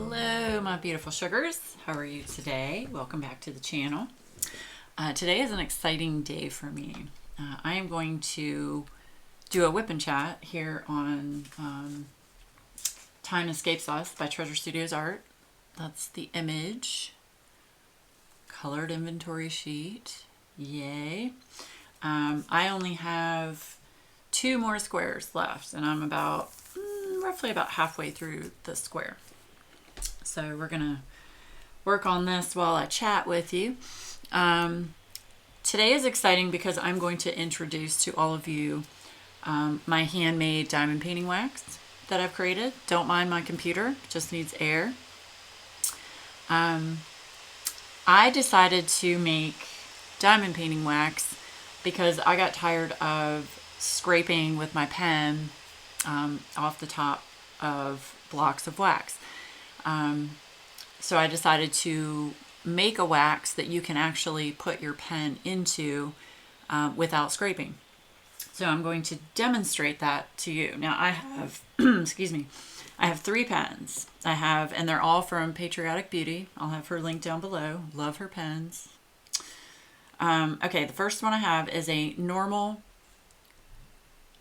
Hello, my beautiful sugars. How are you today? Welcome back to the channel. Today is an exciting day for me. I am going to do a whip and chat here on Time Escapes Us by Treasure Studios Art. That's the image. Colored inventory sheet. Yay. I only have 2 more squares left, and I'm about roughly about halfway through the square. So we're gonna work on this while I chat with you. Today is exciting because I'm going to introduce to all of you my handmade diamond painting wax that I've created. Don't mind my computer, it just needs air. I decided to make diamond painting wax because I got tired of scraping with my pen off the top of blocks of wax. So I decided to make a wax that you can actually put your pen into without scraping. So I'm going to demonstrate that to you. Now I have, excuse me, I have 3 pens. And they're all from Patriotic Beauty. I'll have her link down below. Love her pens. Okay, the first one I have is a normal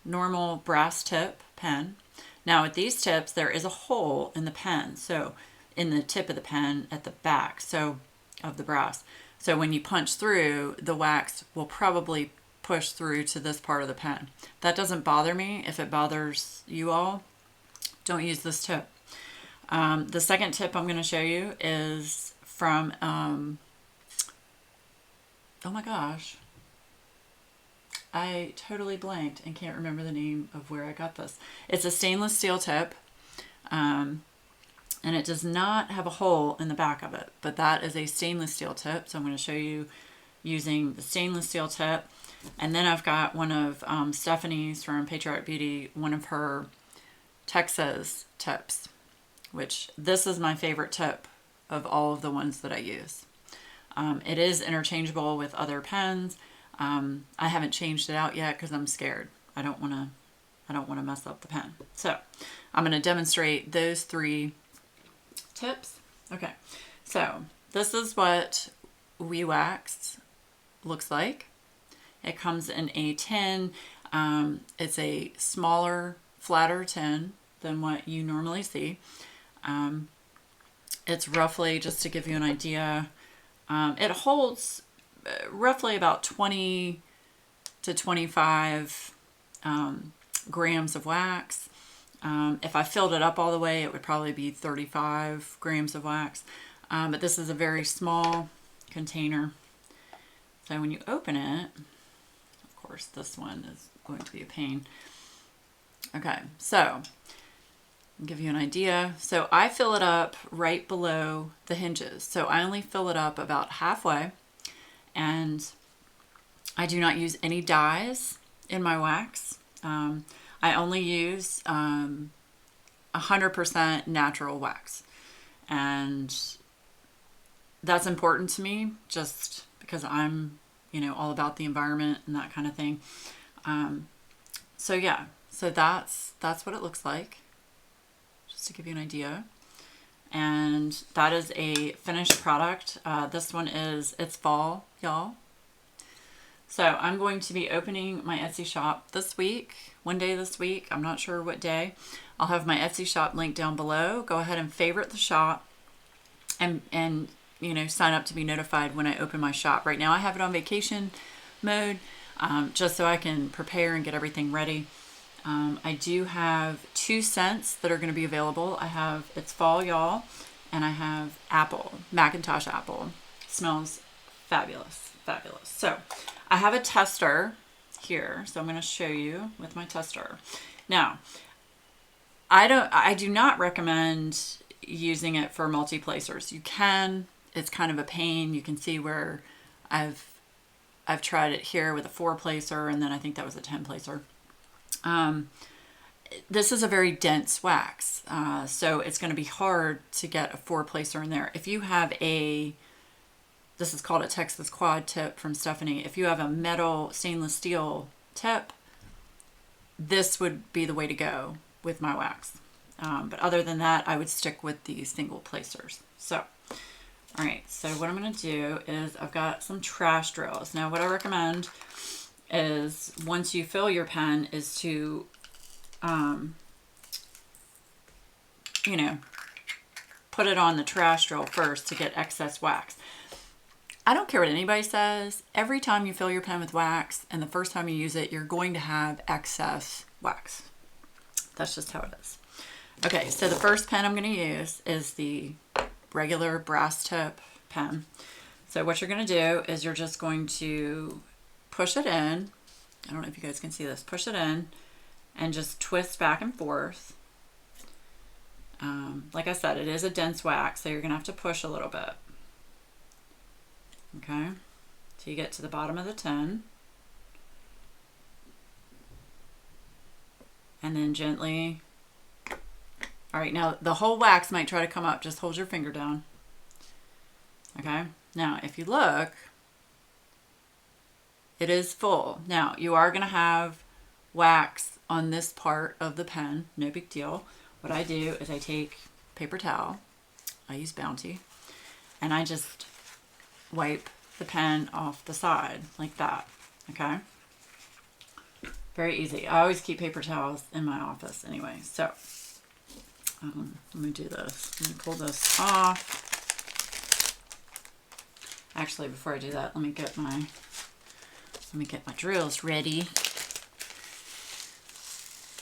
brass tip pen. Now with these tips, there is a hole in the pen, so in the tip of the pen at the back, so of the brass. So when you punch through, the wax will probably push through to this part of the pen. That doesn't bother me. If it bothers you all, don't use this tip. The second tip I'm going to show you is from, oh my gosh, I totally blanked and can't remember the name of where I got this. It's a stainless steel tip, and it does not have a hole in the back of it, but that is a stainless steel tip. So I'm going to show you using the stainless steel tip. And then I've got one of Stephanie's from Patriotic Beauty, one of her Texas tips, which this is my favorite tip of all of the ones that I use. It is interchangeable with other pens. I haven't changed it out yet because I'm scared. I don't want to mess up the pen. So I'm going to demonstrate those 3 tips. Okay, so this is what WeeWax looks like. It comes in a tin. It's a smaller, flatter tin than what you normally see. It's roughly, just to give you an idea, it holds roughly about 20 to 25 grams of wax. If I filled it up all the way, it would probably be 35 grams of wax. But this is a very small container. So when you open it, of course, this one is going to be a pain. Okay, so I'll give you an idea. So I fill it up right below the hinges. So I only fill it up about halfway. And I do not use any dyes in my wax. I only use 100% natural wax. And that's important to me just because I'm, all about the environment and that kind of thing. So yeah, so that's what it looks like, just to give you an idea. And that is a finished product. This one it's fall, y'all. So I'm going to be opening my Etsy shop this week, one day this week. I'm not sure what day. I'll have my Etsy shop link down below. Go ahead and favorite the shop and sign up to be notified when I open my shop. Right now I have it on vacation mode, just so I can prepare and get everything ready. I do have 2 scents that are going to be available. It's fall, y'all, and I have apple, Macintosh apple. Smells fabulous, fabulous. So I have a tester here, so I'm going to show you with my tester. Now, I do not recommend using it for multi-placers. You can, it's kind of a pain. You can see where I've tried it here with a 4-placer, and then I think that was a 10-placer. This is a very dense wax, so it's going to be hard to get a 4-placer in there. If you have this is called a Texas quad tip from Stephanie. If you have a metal stainless steel tip, this would be the way to go with my wax. But other than that, I would stick with the single placers. So, all right, so what I'm going to do is I've got some trash drills. Now, what I recommend is once you fill your pen is to, you know, put it on the trash drill first to get excess wax. I don't care what anybody says. Every time you fill your pen with wax and the first time you use it, you're going to have excess wax. That's just how it is. Okay, so the first pen I'm going to use is the regular brass tip pen. So what you're going to do is you're just going to push it in. I don't know if you guys can see this. Push it in and just twist back and forth. Like I said, it is a dense wax, so you're going to have to push a little bit. Okay, so you get to the bottom of the tin. And then gently. All right, now the whole wax might try to come up. Just hold your finger down. Okay, now if you look, it is full. Now you are going to have wax on this part of the pen. No big deal. What I do is I take paper towel. I use Bounty. And I just wipe the pen off the side like that. Okay? Very easy. I always keep paper towels in my office anyway. So let me do this. Let me pull this off. Actually, before I do that, let me get my drills ready.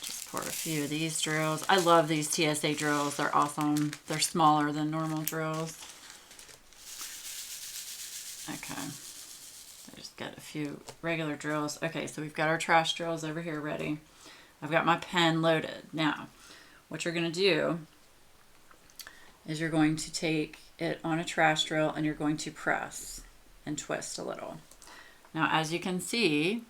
Just pour a few of these drills. I love these TSA drills. They're awesome. They're smaller than normal drills. Okay. I just got a few regular drills. Okay, so we've got our trash drills over here ready. I've got my pen loaded. Now, what you're going to do is you're going to take it on a trash drill and you're going to press and twist a little. Now, as you can see,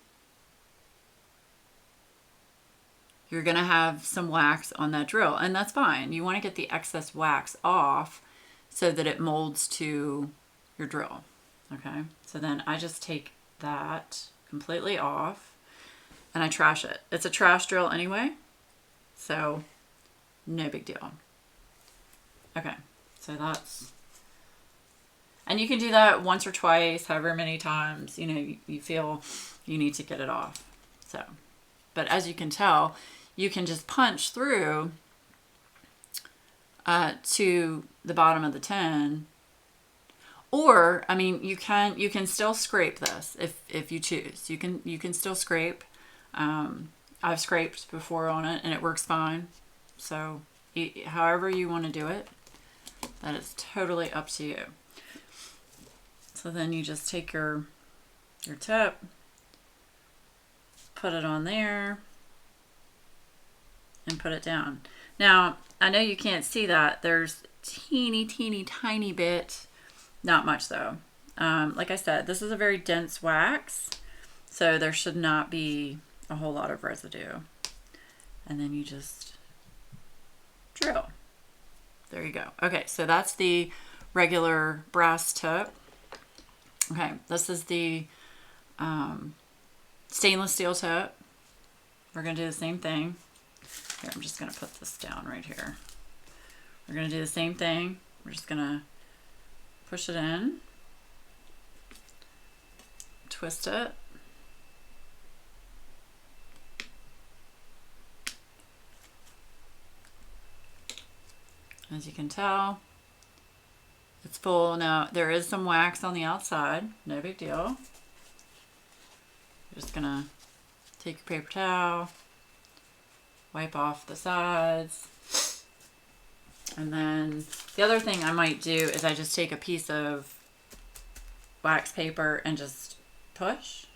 you're going to have some wax on that drill, and that's fine. You want to get the excess wax off so that it molds to your drill. Okay, so then I just take that completely off and I trash it. It's a trash drill anyway, so no big deal. Okay, so that's, and you can do that once or twice, however many times, you know, you feel you need to get it off. So, but as you can tell, you can just punch through to the bottom of the tin. Or, I mean, you can still scrape this if you choose. You can still scrape. I've scraped before on it and it works fine. So, however you want to do it, that is totally up to you. So then you just take your tip, put it on there, and put it down. Now, I know you can't see that. There's teeny tiny bit. Not much though. Like I said, this is a very dense wax, so there should not be a whole lot of residue. And then you just drill. There you go. Okay, so that's the regular brass tip. Okay, this is the stainless steel tip. We're going to do the same thing. Here, I'm just going to put this down right here. We're going to do the same thing. We're just going to push it in, twist it, as you can tell, it's full. Now, there is some wax on the outside, no big deal. You're just gonna take your paper towel, wipe off the sides. And then the other thing I might do is I just take a piece of wax paper and just push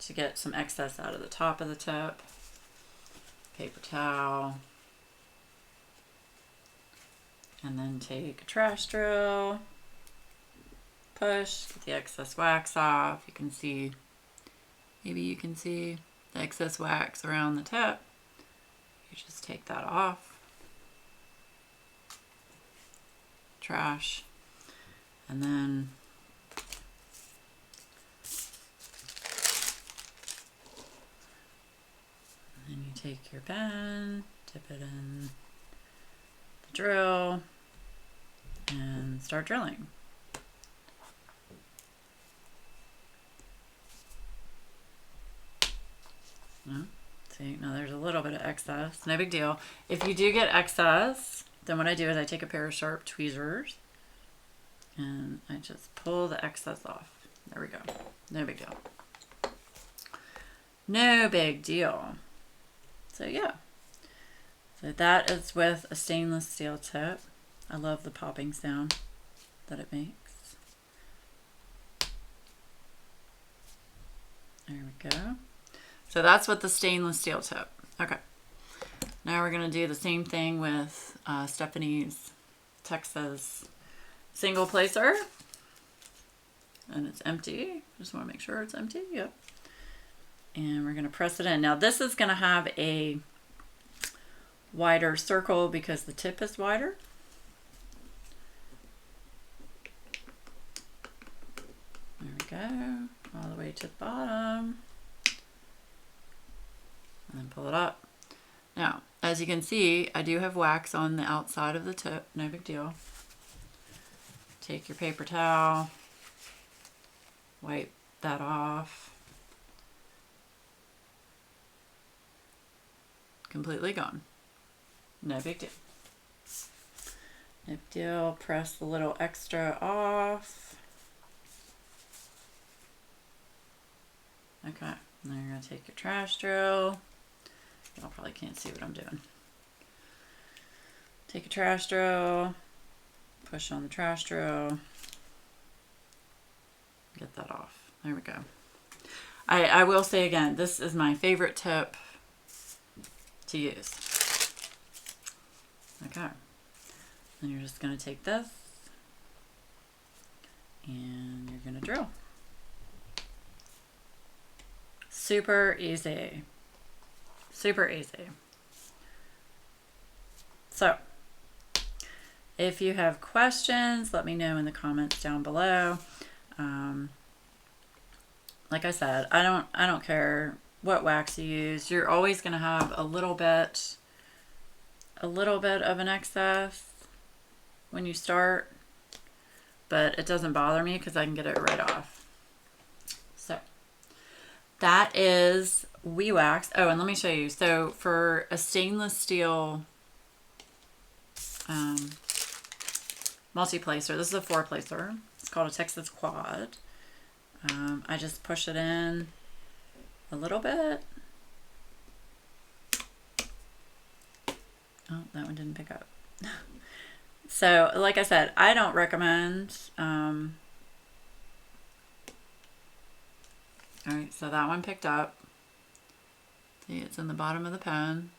to get some excess out of the top of the tip. Paper towel. And then take a trash drill, push, get the excess wax off. You can see, maybe you can see the excess wax around the tip. You just take that off. Trash. And then you take your pen, dip it in drill and start drilling. See, now there's a little bit of excess. No big deal. If you do get excess, then what I do is I take a pair of sharp tweezers and I just pull the excess off. There we go. No big deal. No big deal. So yeah. So that is with a stainless steel tip. I love the popping sound that it makes. There we go. So that's with the stainless steel tip. Okay. Now we're going to do the same thing with Stephanie's Texas single placer. And it's empty. Just want to make sure it's empty. Yep. And we're going to press it in. Now this is going to have a wider circle because the tip is wider. There we go. All the way to the bottom. And then pull it up. Now, as you can see, I do have wax on the outside of the tip. No big deal. Take your paper towel. Wipe that off. Completely gone. No big deal. No big deal. Press the little extra off. Okay. Now you're going to take your trash drill. Y'all probably can't see what I'm doing. Take a trash drill. Push on the trash drill. Get that off. There we go. I will say again, this is my favorite tip to use. Okay. Then you're just going to take this and you're going to drill. Super easy. Super easy. So, if you have questions, let me know in the comments down below. Like I said, I don't care what wax you use. You're always going to have a little bit of an excess when you start, but it doesn't bother me because I can get it right off. So that is WeeWax. Oh, and let me show you. So for a stainless steel multi-placer, this is a 4-placer. It's called a Texas Quad. I just push it in a little bit. Oh, that one didn't pick up. So, like I said, I don't recommend. All right, so that one picked up. See, it's in the bottom of the pen.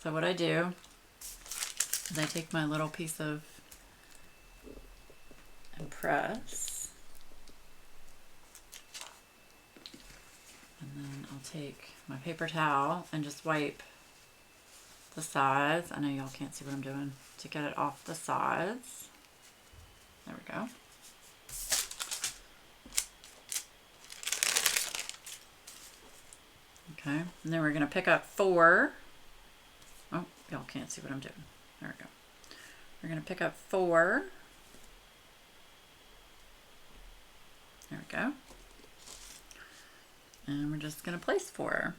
So what I do is I take my little piece of and press. And then I'll take my paper towel and just wipe the sides. I know y'all can't see what I'm doing to get it off the sides. There we go. Okay, and then we're going to pick up 4. Oh, y'all can't see what I'm doing. There we go. We're going to pick up 4. There we go. And we're just going to place 4.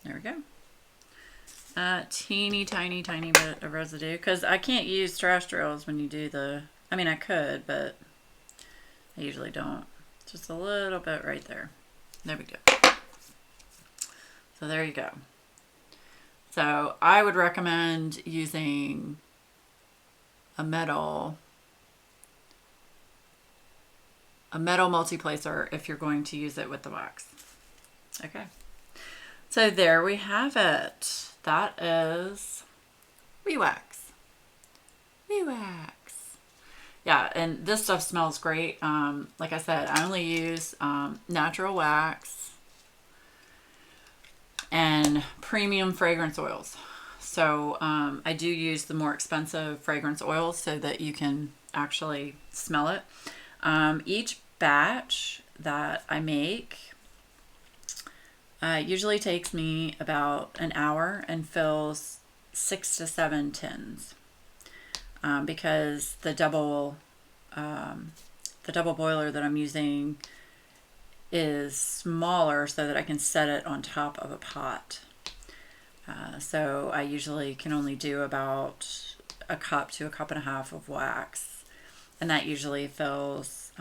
There we go. Teeny tiny bit of residue, because I can't use trash drills when you do the, I mean I could, but I usually don't. Just a little bit right there. There we go. So there you go. So I would recommend using a metal multi-placer if you're going to use it with the wax. Okay. So there we have it. That is WeeWax. WeeWax. Yeah, and this stuff smells great. Like I said, I only use natural wax and premium fragrance oils. So I do use the more expensive fragrance oils so that you can actually smell it. Each batch that I make, Usually takes me about an hour and fills 6 to 7 tins, because the double boiler that I'm using is smaller so that I can set it on top of a pot. So I usually can only do about a cup to a cup and a half of wax, and that usually fills,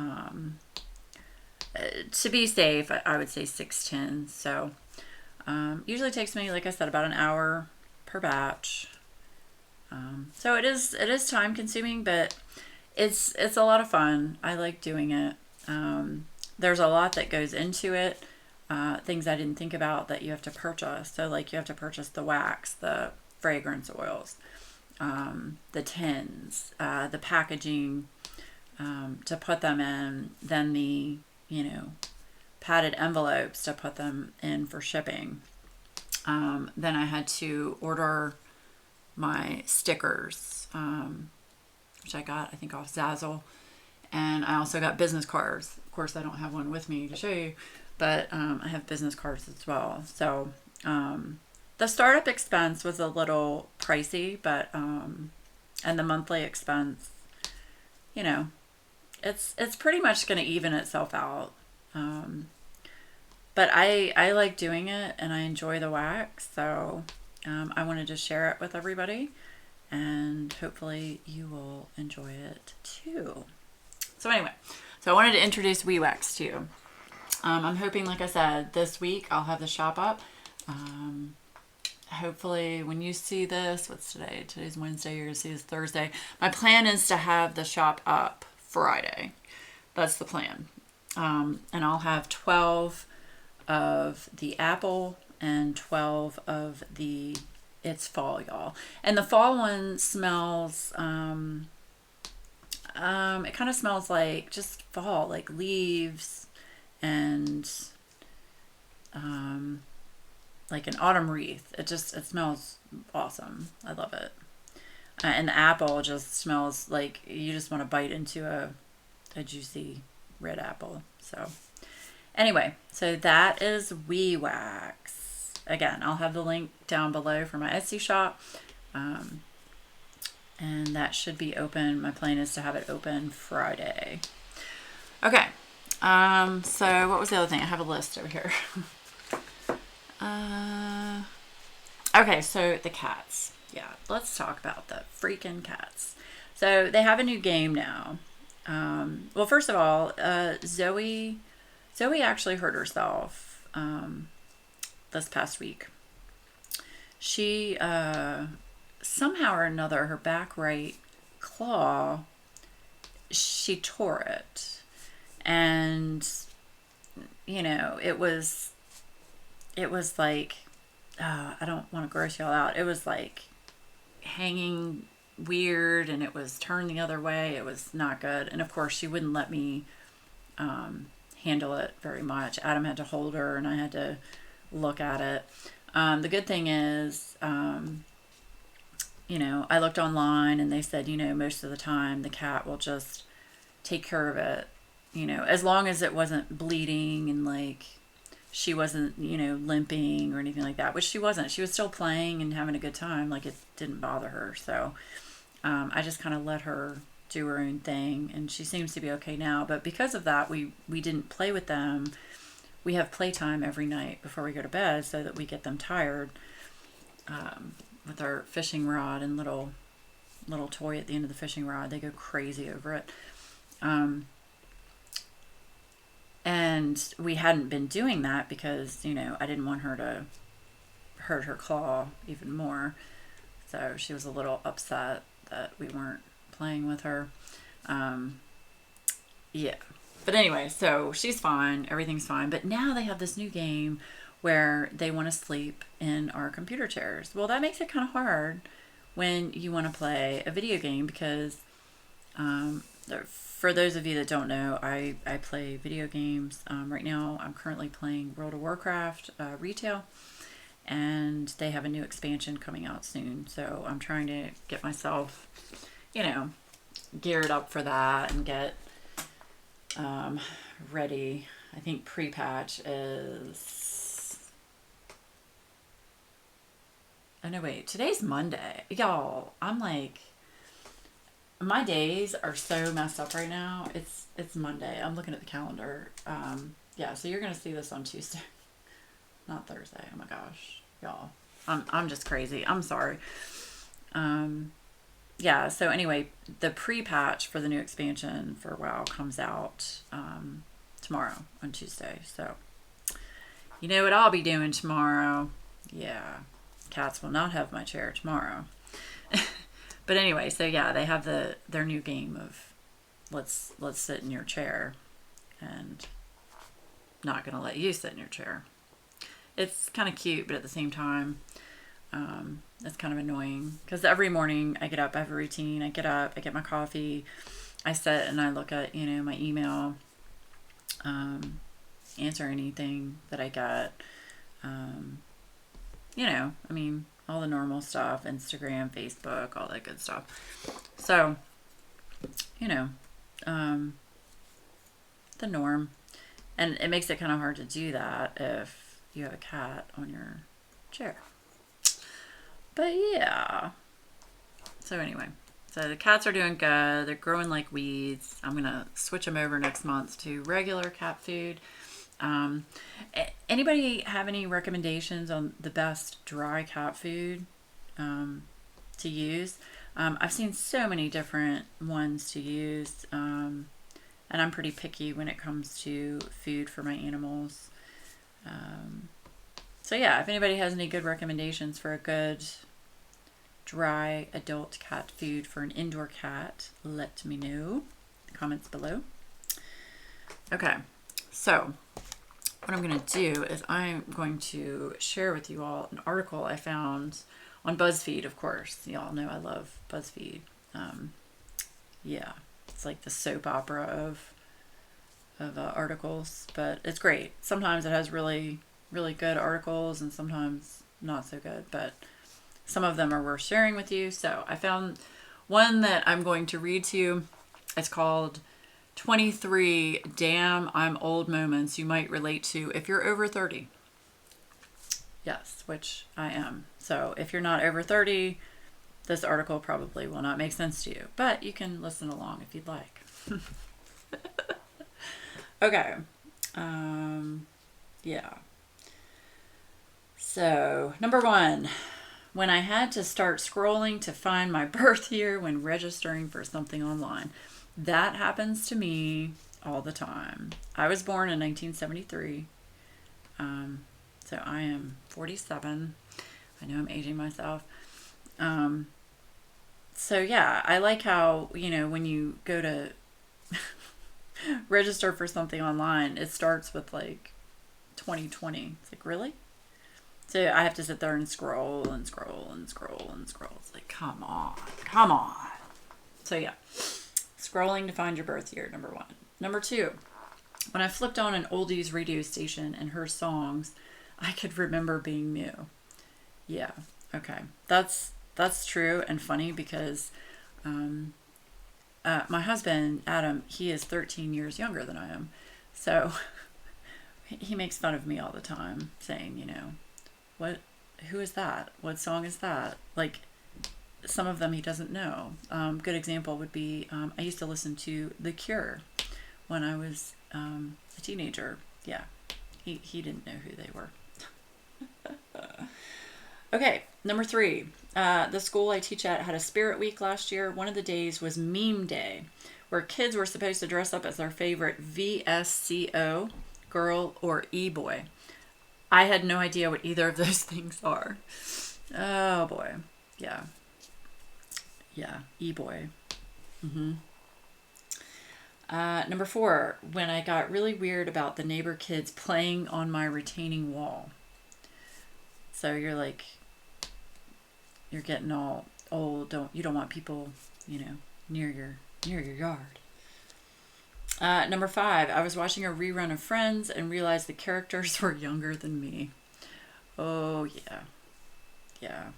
to be safe, I would say 6 tins. So usually takes me, like I said, about an hour per batch. So it is time consuming, but it's a lot of fun. I like doing it. There's a lot that goes into it. Things I didn't think about that you have to purchase. So like you have to purchase the wax, the fragrance oils, the tins, the packaging, to put them in, then the, padded envelopes to put them in for shipping. Then I had to order my stickers, which I got, I think, off Zazzle. And I also got business cards. Of course, I don't have one with me to show you, but I have business cards as well. So the startup expense was a little pricey, but and the monthly expense, it's pretty much going to even itself out. But I like doing it and I enjoy the wax, so I wanted to share it with everybody, and hopefully you will enjoy it too. So anyway, so I wanted to introduce WeeWax to you. I'm hoping, like I said, this week I'll have the shop up. Hopefully when you see this, what's today? Today's Wednesday, you're going to see this Thursday. My plan is to have the shop up Friday. That's the plan. And I'll have 12 of the apple and 12 of the It's Fall, y'all. And the fall one smells, it kind of smells like just fall, like leaves and like an autumn wreath. It smells awesome. I love it. And the apple just smells like you just want to bite into a juicy red apple. So anyway, so that is WeeWax. Again, I'll have the link down below for my Etsy shop. And that should be open. My plan is to have it open Friday. Okay. So what was the other thing? I have a list over here. Okay, so the cats. Yeah, let's talk about the freaking cats. So they have a new game now. Well, first of all, Zoe actually hurt herself this past week. She somehow or another, her back right claw, she tore it, and it was like, I don't want to gross y'all out. It was like hanging weird, and it was turned the other way. It was not good. And of course she wouldn't let me handle it very much. Adam had to hold her and I had to look at it. The good thing is, I looked online and they said, most of the time the cat will just take care of it, as long as it wasn't bleeding and like she wasn't, limping or anything like that, which she wasn't. She was still playing and having a good time. Like, it didn't bother her. So I just kind of let her do her own thing, and she seems to be okay now. But because of that, we didn't play with them. We have playtime every night before we go to bed so that we get them tired, with our fishing rod and little toy at the end of the fishing rod. They go crazy over it. And we hadn't been doing that because, I didn't want her to hurt her claw even more. So she was a little upset that we weren't playing with her. Yeah. But anyway, so she's fine. Everything's fine. But now they have this new game where they want to sleep in our computer chairs. Well, that makes it kind of hard when you want to play a video game because, for those of you that don't know, I play video games. Right now, I'm currently playing World of Warcraft retail, and they have a new expansion coming out soon. So I'm trying to get myself, geared up for that and get ready. I think pre-patch is Oh no, wait. Today's Monday. Y'all, I'm like, my days are so messed up right now. It's Monday. I'm looking at the calendar. Yeah, so you're gonna see this on Tuesday, not Thursday. Oh my gosh, y'all. I'm just crazy. I'm sorry. Um, yeah, so anyway, the pre-patch for the new expansion for WoW comes out tomorrow on Tuesday. So you know what I'll be doing tomorrow? Yeah, cats will not have my chair tomorrow. But anyway, so yeah, they have their new game of let's sit in your chair and not gonna let you sit in your chair. It's kind of cute, but at the same time, it's kind of annoying because every morning I get up, I have a routine. I get up, I get my coffee, I sit and I look at my email, answer anything that I get. Um, I mean, all the normal stuff, Instagram, Facebook, all that good stuff. So, you know, um, the norm. And it makes it kind of hard to do that if you have a cat on your chair. But yeah. So anyway, so the cats are doing good. They're growing like weeds. I'm going to switch them over next month to regular cat food. Um, Anybody have any recommendations on the best dry cat food to use? I've seen so many different ones to use, and I'm pretty picky when it comes to food for my animals. So yeah, if anybody has any good recommendations for a good dry adult cat food for an indoor cat, let me know in the comments below. Okay, so what I'm going to do is I'm going to share with you all an article I found on BuzzFeed, of course. Y'all know I love BuzzFeed. Yeah, it's like the soap opera of articles, but it's great. Sometimes it has really, really good articles and sometimes not so good, but some of them are worth sharing with you. So I found one that I'm going to read to you. It's called 23 Damn I'm Old Moments You Might Relate to If You're Over 30. Yes, which I am. So if you're not over 30, this article probably will not make sense to you, but you can listen along if you'd like. Okay. Yeah. So, number 1, when I had to start scrolling to find my birth year when registering for something online. That happens to me all the time. I was born in 1973. So I am 47. I know I'm aging myself. So yeah, I like how, when you go to register for something online, it starts with like 2020. It's like, really? So I have to sit there and scroll and scroll and scroll and scroll. It's like, come on, come on. So yeah, scrolling to find your birth year, number 1. Number 2, when I flipped on an oldies radio station and heard songs I could remember being new. Yeah, okay. That's true and funny because my husband, Adam, he is 13 years younger than I am. So he makes fun of me all the time saying, who is that? What song is that? Like, some of them he doesn't know. Good example would be, I used to listen to The Cure when I was a teenager. Yeah, he didn't know who they were. Okay, number 3. The school I teach at had a spirit week last year. One of the days was meme day, where kids were supposed to dress up as their favorite VSCO, girl, or e-boy. I had no idea what either of those things are. Oh boy. Yeah. Yeah, e-boy. Number 4, when I got really weird about the neighbor kids playing on my retaining wall. So you're like, you're getting all old. You don't want people, near your yard. Number 5, I was watching a rerun of Friends and realized the characters were younger than me. Oh yeah, yeah.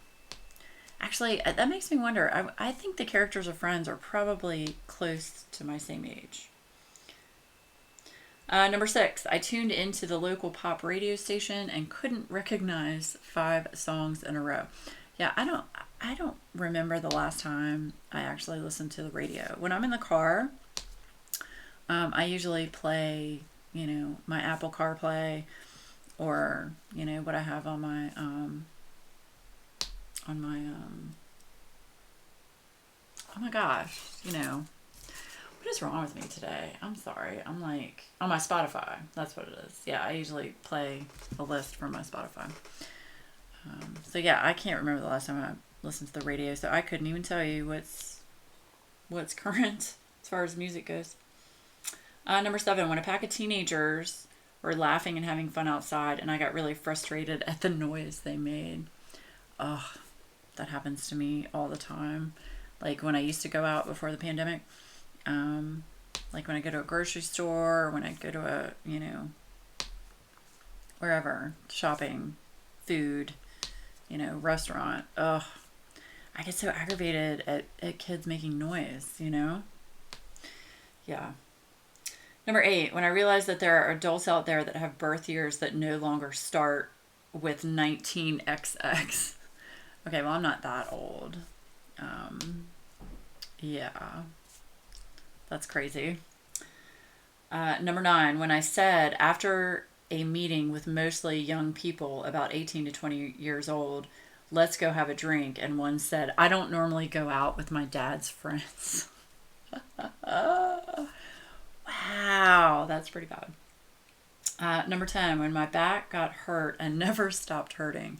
Actually, that makes me wonder. I think the characters of Friends are probably close to my same age. Number 6, I tuned into the local pop radio station and couldn't recognize 5 songs in a row. Yeah, I don't remember the last time I actually listened to the radio. When I'm in the car, I usually play, my Apple CarPlay, or, what I have on my oh my gosh, what is wrong with me today? I'm sorry. I'm like, on my Spotify. That's what it is. Yeah, I usually play a list from my Spotify. So yeah, I can't remember the last time I listened to the radio, so I couldn't even tell you what's current as far as music goes. Number 7, when a pack of teenagers were laughing and having fun outside, and I got really frustrated at the noise they made. Ugh, that happens to me all the time. Like when I used to go out before the pandemic, like when I go to a grocery store, or when I go to a, wherever, shopping, food, restaurant. Ugh, I get so aggravated at kids making noise, Yeah. Number 8, when I realized that there are adults out there that have birth years that no longer start with 19XX. Okay, well, I'm not that old. Yeah, that's crazy. Number 9, when I said after a meeting with mostly young people about 18 to 20 years old, let's go have a drink, and one said, I don't normally go out with my dad's friends. Wow, that's pretty bad. Number 10, when my back got hurt and never stopped hurting.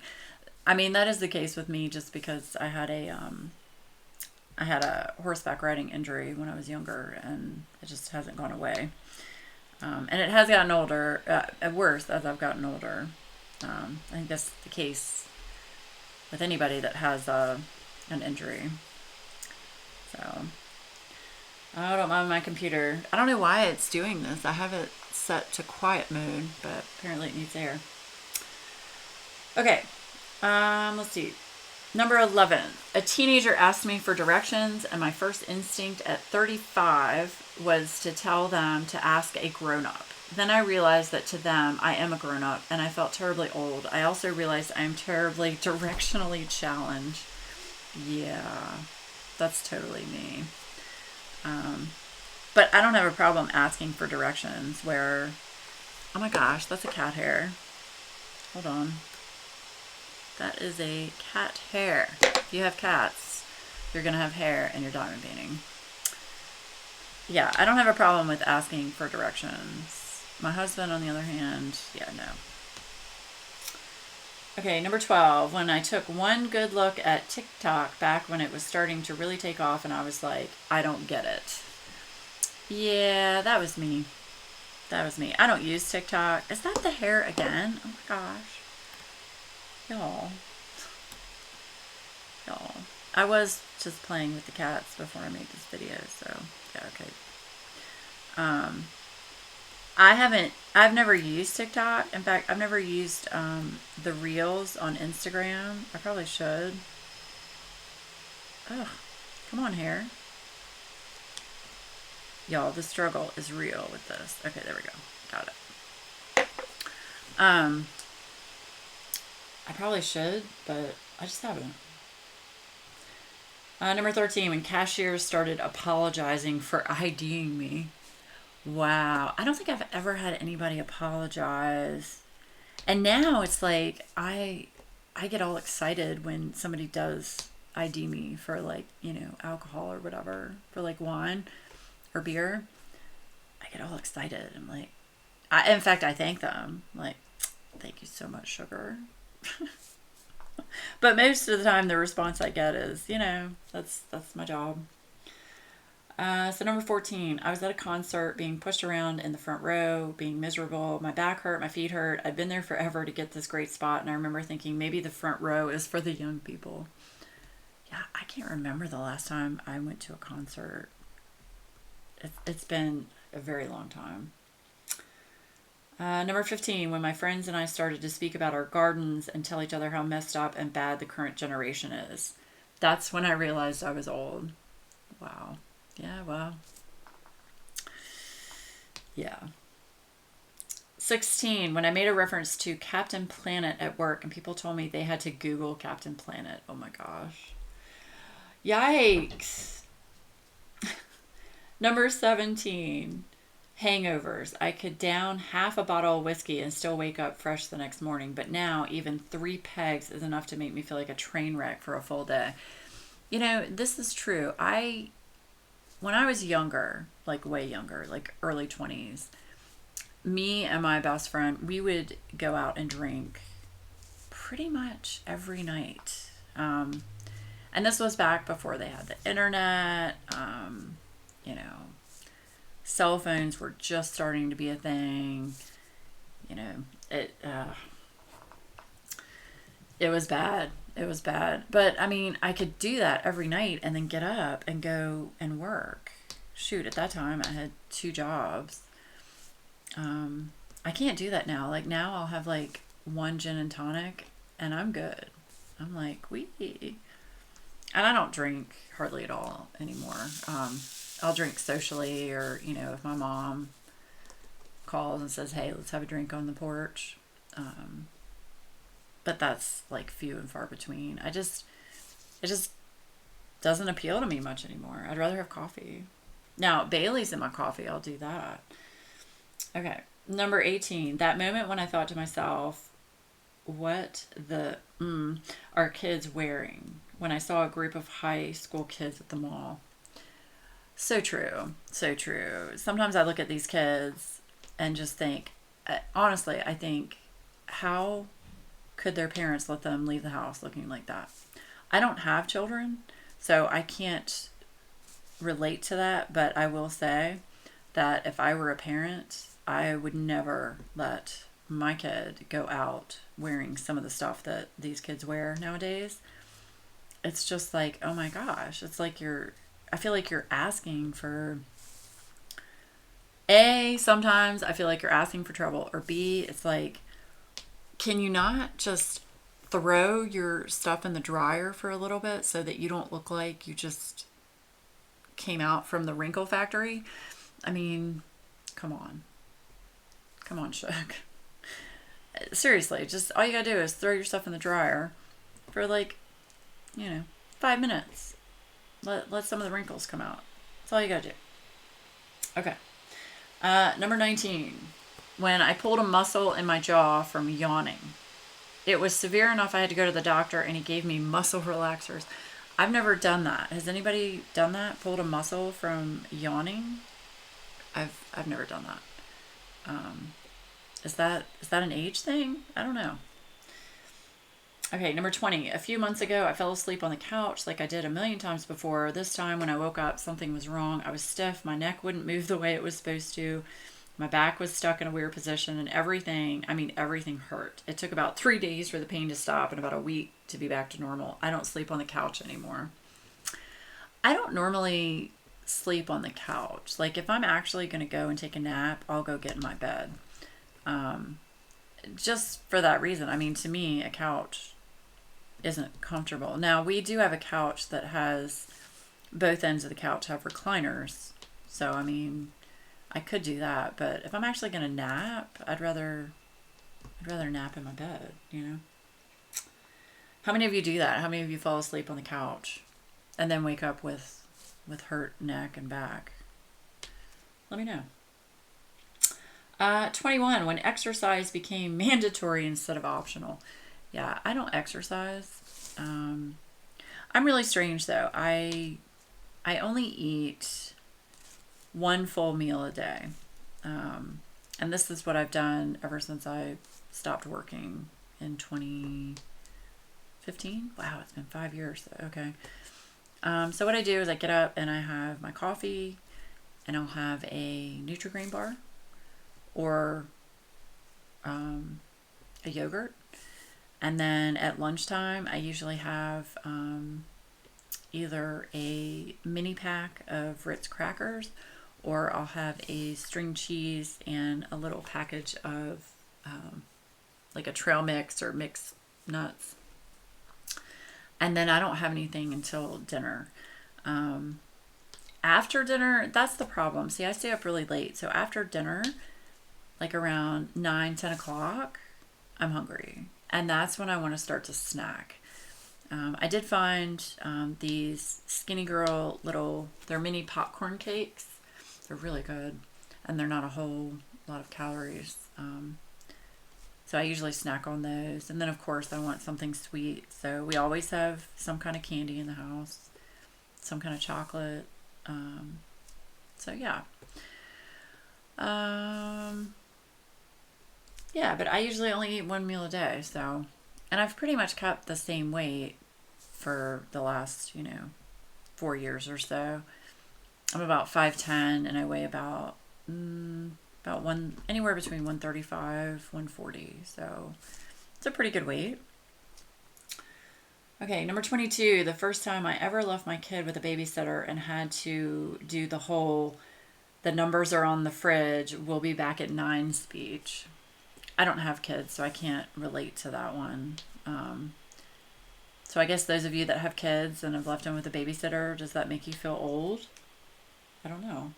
I mean, that is the case with me just because I had a horseback riding injury when I was younger, and it just hasn't gone away. And it has gotten worse as I've gotten older. I think that's the case with anybody that has an injury. So, I don't mind my computer. I don't know why it's doing this. I have it set to quiet mode, but apparently it needs air. Okay, let's see. Number 11, a teenager asked me for directions, and my first instinct at 35 was to tell them to ask a grown-up. Then I realized that to them, I am a grown-up, and I felt terribly old. I also realized I am terribly directionally challenged. Yeah, that's totally me. But I don't have a problem asking for directions where, oh my gosh, that's a cat hair. Hold on. That is a cat hair. If you have cats, you're going to have hair in your diamond painting. Yeah, I don't have a problem with asking for directions. My husband, on the other hand, yeah, no. Okay, number 12. When I took one good look at TikTok back when it was starting to really take off, and I was like, I don't get it. Yeah, that was me. That was me. I don't use TikTok. Is that the hair again? Oh my gosh. Y'all. I was just playing with the cats before I made this video, so yeah, okay. I've never used TikTok. In fact, I've never used the Reels on Instagram. I probably should. Ugh, come on, hair. Y'all, the struggle is real with this. Okay, there we go. Got it. I probably should, but I just haven't. Number 13, when cashiers started apologizing for IDing me. Wow. I don't think I've ever had anybody apologize. And now it's like I get all excited when somebody does ID me for, like, alcohol or whatever, for like wine or beer. I get all excited. I'm like, in fact, I thank them. Like, thank you so much, sugar. But most of the time the response I get is, that's my job. So number 14, I was at a concert being pushed around in the front row, being miserable. My back hurt, my feet hurt. I'd been there forever to get this great spot, and I remember thinking maybe the front row is for the young people. Yeah, I can't remember the last time I went to a concert. It's been a very long time. Number 15, when my friends and I started to speak about our gardens and tell each other how messed up and bad the current generation is. That's when I realized I was old. Wow. Yeah, well. Yeah. 16, when I made a reference to Captain Planet at work and people told me they had to Google Captain Planet. Oh my gosh. Yikes. Number 17, hangovers. I could down half a bottle of whiskey and still wake up fresh the next morning. But now even 3 pegs is enough to make me feel like a train wreck for a full day. You know, this is true. When I was younger, like way younger, like early 20s, me and my best friend, we would go out and drink pretty much every night. And this was back before they had the internet. You know, cell phones were just starting to be a thing. You know, it was bad. It was bad. But I mean, I could do that every night and then get up and go and work. Shoot, at that time I had 2 jobs. I can't do that now. Like now I'll have like 1 gin and tonic and I'm good. I'm like, wee. And I don't drink hardly at all anymore. I'll drink socially, or, you know, if my mom calls and says, hey, let's have a drink on the porch. But that's like few and far between. It just doesn't appeal to me much anymore. I'd rather have coffee. Now, Bailey's in my coffee, I'll do that. Okay, number 18, that moment when I thought to myself, what the are kids wearing? When I saw a group of high school kids at the mall. So true. So true. Sometimes I look at these kids and just think, honestly, I think, how could their parents let them leave the house looking like that? I don't have children, so I can't relate to that, but I will say that if I were a parent, I would never let my kid go out wearing some of the stuff that these kids wear nowadays. It's just like, oh my gosh, it's like I feel like you're asking for, A, sometimes I feel like you're asking for trouble, or B, it's like, can you not just throw your stuff in the dryer for a little bit so that you don't look like you just came out from the wrinkle factory? I mean, come on. Come on, Chuck. Seriously, just all you gotta do is throw your stuff in the dryer for like, 5 minutes. Let some of the wrinkles come out. That's all you gotta do. Okay. Number 19. When I pulled a muscle in my jaw from yawning. It was severe enough I had to go to the doctor and he gave me muscle relaxers. I've never done that. Has anybody done that? Pulled a muscle from yawning? I've never done that. Is that an age thing? I don't know. Okay, number 20. A few months ago, I fell asleep on the couch like I did a million times before. This time when I woke up, something was wrong. I was stiff. My neck wouldn't move the way it was supposed to. My back was stuck in a weird position and everything hurt. It took about 3 days for the pain to stop and about a week to be back to normal. I don't sleep on the couch anymore. I don't normally sleep on the couch. Like if I'm actually going to go and take a nap, I'll go get in my bed. Just for that reason. I mean, to me, a couch isn't comfortable. Now, we do have a couch that has, both ends of the couch have recliners. So, I mean, I could do that. But if I'm actually going to nap, I'd rather nap in my bed, How many of you do that? How many of you fall asleep on the couch and then wake up with hurt neck and back? Let me know. 21, when exercise became mandatory instead of optional. Yeah, I don't exercise. I'm really strange though. I only eat 1 full meal a day. And this is what I've done ever since I stopped working in 2015. Wow, it's been 5 years. Okay. So what I do is I get up and I have my coffee and I'll have a Nutri-Grain bar or a yogurt. And then at lunchtime, I usually have either a mini pack of Ritz crackers or I'll have a string cheese and a little package of like a trail mix or mixed nuts. And then I don't have anything until dinner. After dinner, that's the problem. See, I stay up really late. So after dinner, like around 9, 10 o'clock, I'm hungry. And that's when I want to start to snack. I did find these Skinny Girl they're mini popcorn cakes. They're really good. And they're not a whole lot of calories. So I usually snack on those. And then, of course, I want something sweet. So we always have some kind of candy in the house, some kind of chocolate. So, yeah. Yeah, but I usually only eat one meal a day. So, and I've pretty much kept the same weight for the last, 4 years or so. I'm about 5'10", and I weigh about anywhere between 135, 140. So it's a pretty good weight. Okay, number 22, the first time I ever left my kid with a babysitter and had to do the numbers are on the fridge, we'll be back at 9 speech. I don't have kids, so I can't relate to that one. So I guess those of you that have kids and have left them with a babysitter, does that make you feel old? I don't know.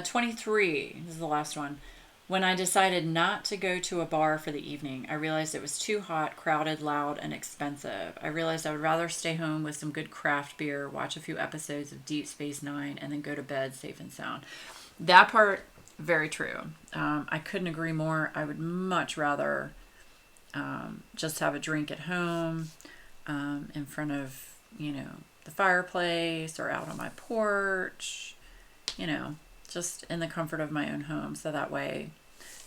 23, this is the last one. When I decided not to go to a bar for the evening, I realized it was too hot, crowded, loud, and expensive. I realized I would rather stay home with some good craft beer, watch a few episodes of Deep Space Nine, and then go to bed safe and sound. That part, very true. I couldn't agree more. I would much rather just have a drink at home in front of, the fireplace or out on my porch, just in the comfort of my own home. So that way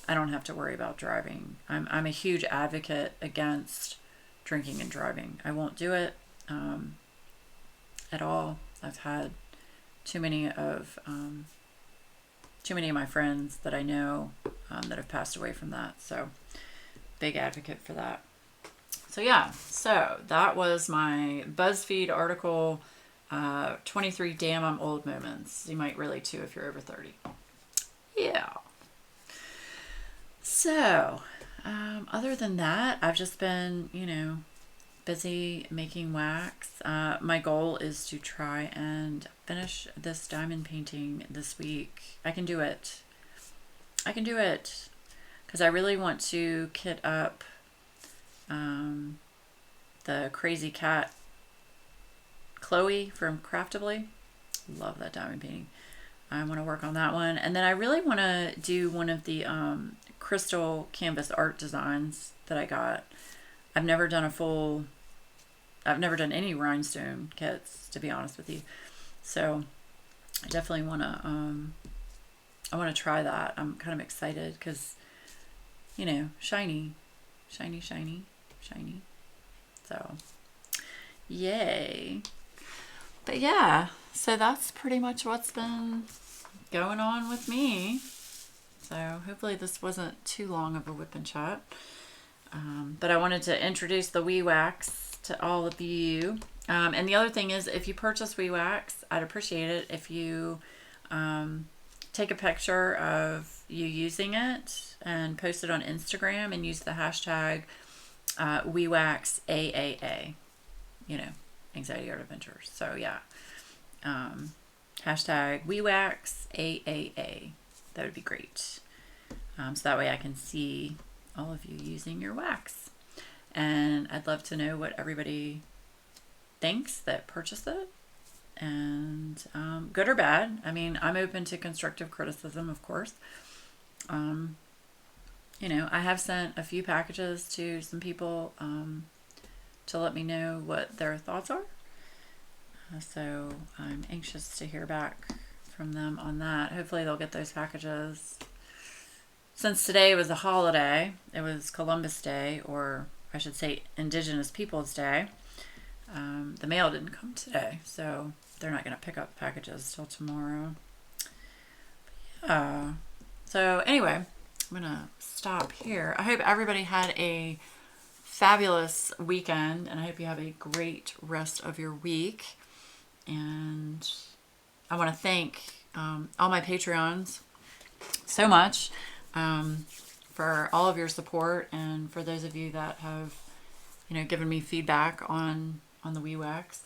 I don't have to worry about driving. I'm a huge advocate against drinking and driving. I won't do it at all. I've had too many of my friends that I know that have passed away from that. So big advocate for that. So yeah, so that was my BuzzFeed article, 23 Damn I'm Old Moments. You might relate to if you're over 30. Yeah. So, other than that, I've just been, busy making wax. My goal is to try and finish this diamond painting this week. I can do it. Because I really want to kit up the crazy cat Chloe from Craftably. Love that diamond painting. I want to work on that one. And then I really want to do one of the crystal canvas art designs that I got. I've never done any rhinestone kits, to be honest with you. So I definitely want to try that. I'm kind of excited because, shiny. So, yay. But yeah, so that's pretty much what's been going on with me. So hopefully this wasn't too long of a whip and chat. But I wanted to introduce the WeeWax to all of you. And the other thing is, if you purchase WeeWax, I'd appreciate it if you take a picture of you using it and post it on Instagram and use the hashtag WeeWaxAAA. Anxiety Art Adventures. So yeah, hashtag WeeWaxAAA. That would be great. So that way I can see all of you using your wax. And I'd love to know what everybody thinks that purchased it. And good or bad. I mean, I'm open to constructive criticism, of course. I have sent a few packages to some people to let me know what their thoughts are. So I'm anxious to hear back from them on that. Hopefully they'll get those packages. Since today was a holiday, it was Columbus Day, or I should say Indigenous Peoples Day. The mail didn't come today, so they're not going to pick up packages till tomorrow. Yeah. So anyway, I'm going to stop here. I hope everybody had a fabulous weekend, and I hope you have a great rest of your week. And I want to thank all my Patreons so much for all of your support, and for those of you that have given me feedback on the WeeWax.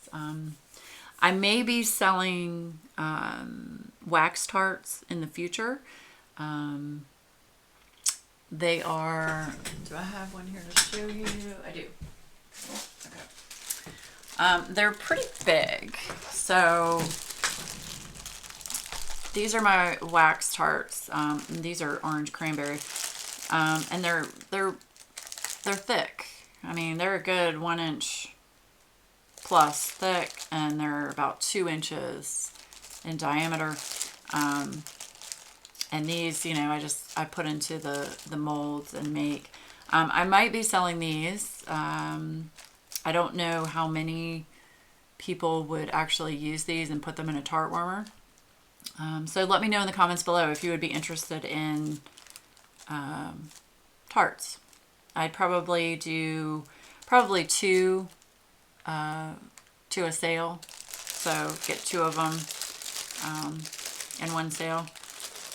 I may be selling wax tarts in the future. They are, do I have one here to show you? I do. Okay. They're pretty big. So these are my wax tarts. These are orange cranberry. And they're thick. I mean, they're a good 1 inch plus thick, and they're about 2 inches in diameter. And these, you know, I put into the molds and make. I might be selling these. I don't know how many people would actually use these and put them in a tart warmer. So let me know in the comments below if you would be interested in tarts. I'd probably do two to a sale. So get 2 of them in one sale.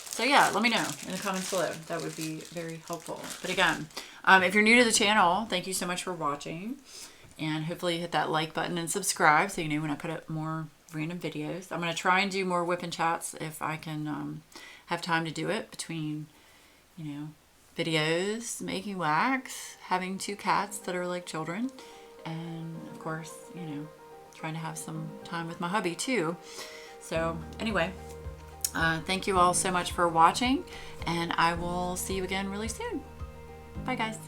So yeah, let me know in the comments below. That would be very helpful. But again, if you're new to the channel, thank you so much for watching. And hopefully you hit that like button and subscribe so you know when I put up more random videos. I'm going to try and do more WIP and chats if I can have time to do it between, you know, videos, making wax, having 2 cats that are like children, and of course, you know, trying to have some time with my hubby too. So anyway, thank you all so much for watching, and I will see you again really soon. Bye guys.